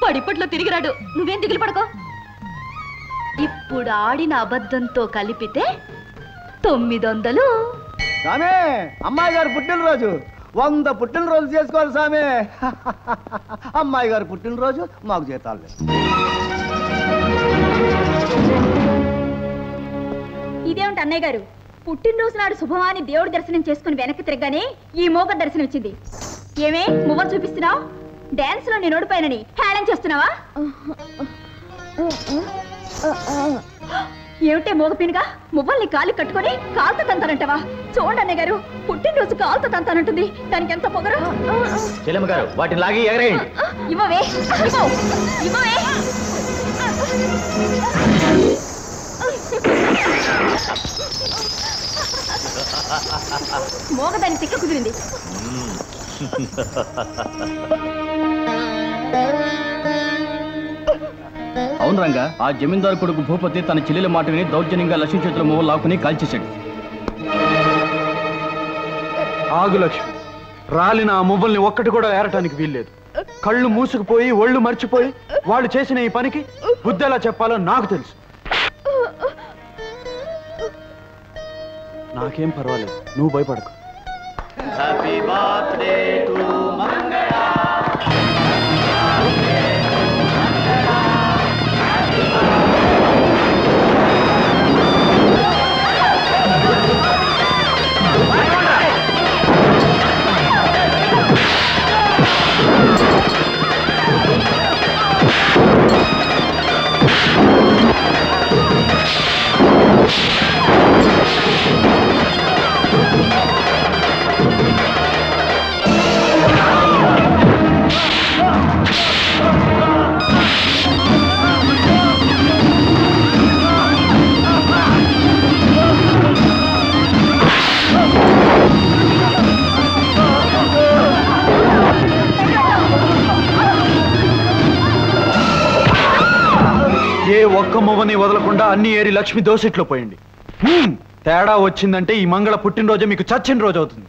వాడిప్పట్లో తిరిగిరాడు. నువ్వేం దిగులు పడకో. ఇప్పుడు ఆడిన అబద్ధంతో కలిపితే 900. సామే, అమ్మాయి గారు పుట్టినరోజు 100 పుట్టినరోజు చేసుకోవాలి సామే. అమ్మాయి గారు పుట్టినరోజు మాకు జీతాలు లేదు. ఇదేమిటి అన్నయ్య గారు, పుట్టినరోజు నాడు శుభమాని దేవుడి దర్శనం చేసుకుని వెనక్కి తిరగగానే ఈ మోగ దర్శనం ఇచ్చింది. ఏమే మువ్వలు చూపిస్తున్నావు? డాన్స్ లో నేను ఓడిపోయానని హేళన చేస్తున్నావా? ఏమిటే మోగపినగా మువ్వల్ని కాలి కట్టుకొని కాలుతో తంతానంటావా? చూడండి అన్నయ్య గారు, పుట్టినరోజు కాలుతో తంతానంటుంది. దానికి ఎంత పొగరు. వాటిని లాగి ఎగరేయండి. ఇవ్వవే, ఇవ్వవే. మోగదాని తిక్క కుదిరింది. అవును రంగా, ఆ జమీందారు కొడుకు భూపతి తన చెల్లెల మాట విని దౌర్జన్యంగా లక్ష్మి చేతుల మొవ్వలు లాక్కుని కాల్చేశాడు. ఆగు లక్ష్మి, రాలిన ఆ మువ్వల్ని ఒక్కటి కూడా ఏరటానికి వీల్లేదు. కళ్ళు మూసుకుపోయి ఒళ్ళు మర్చిపోయి వాళ్ళు చేసిన ఈ పనికి బుద్ధి ఎలా చెప్పాలో నాకు తెలుసు. నాకేం పర్వాలేదు, నువ్వు భయపడకు. హ్యాపీ బర్త్డే టు మంగళ. ఏ ఒక్క మొవ్వని వదలకుండా అన్ని ఏరి లక్ష్మి దోసిట్లో పోయింది. తేడా వచ్చిందంటే ఈ మంగళ పుట్టినరోజే మీకు చచ్చిన రోజు అవుతుంది.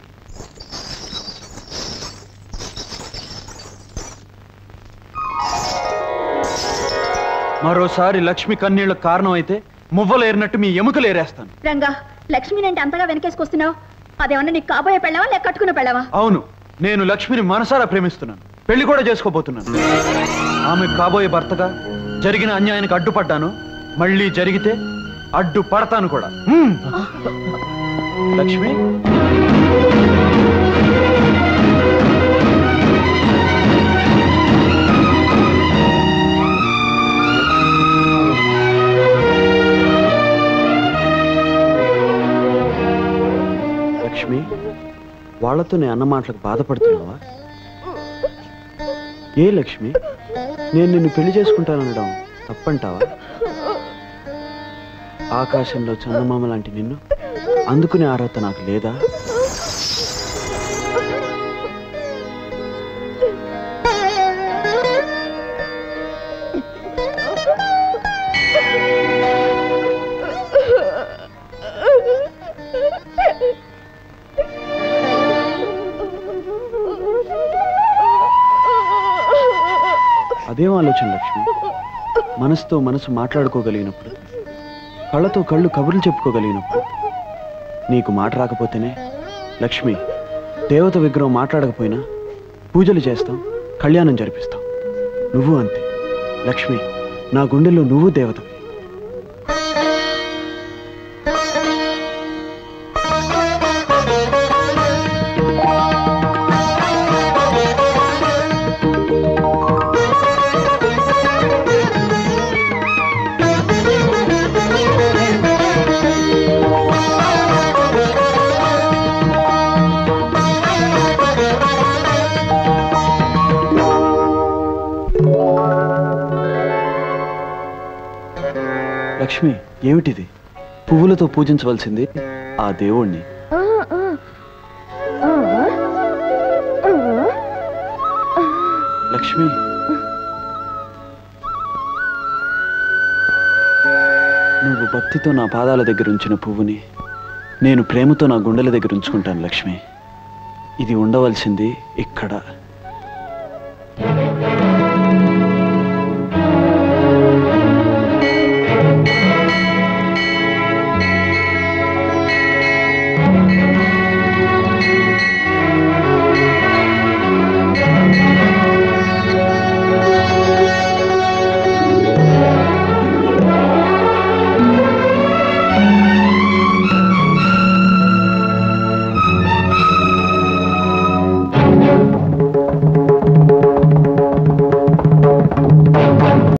మరోసారి లక్ష్మి కన్నీళ్లకు కారణం అయితే మువ్వలు ఏరినట్టు మీ ఎముకలు ఏరేస్తాను. రంగా, లక్ష్మిని అంటే అంతగా వెనకేసుకొస్తున్నావు. అదేమన్నా నీకు కాబోయే పెళ్ళావా లేక కట్టుకునే పెళ్ళావా? అవును, నేను లక్ష్మిని మనసారా ప్రేమిస్తున్నాను. పెళ్లి కూడా చేసుకోబోతున్నాను. ఆమె కాబోయే భర్తగా జరిగిన అన్యాయానికి అడ్డుపడ్డాను. మళ్ళీ జరిగితే అడ్డు పడతాను కూడా. లక్ష్మి, లక్ష్మి, వాళ్లతో నే అన్న మాటలకు బాధపడుతున్నావా? ఏ లక్ష్మి, నేను నిన్ను పెళ్లి చేసుకుంటాననడం తప్పంటావా? ఆకాశంలో చందమామ లాంటి నిన్ను అందుకునే అర్హత నాకు లేదా? అదేం ఆలోచన లక్ష్మి? మనసుతో మనసు మాట్లాడుకోగలిగినప్పుడు, కళ్ళతో కళ్ళు కబుర్లు చెప్పుకోగలిగినప్పుడు. నీకు మాట రాకపోతేనే లక్ష్మి, దేవత విగ్రహం మాట్లాడకపోయినా పూజలు చేస్తాం, కళ్యాణం జరిపిస్తాం. నువ్వు అంతే లక్ష్మి, నా గుండెల్లో నువ్వు దేవత. లక్ష్మి, ఏమిటిది? పువ్వులతో పూజించవలసింది ఆ దేవుణ్ణి. లక్ష్మి, నువ్వు భక్తితో నా పాదాల దగ్గర ఉంచిన పువ్వుని నేను ప్రేమతో నా గుండెల దగ్గర ఉంచుకుంటాను లక్ష్మి. ఇది ఉండవలసింది ఇక్కడ.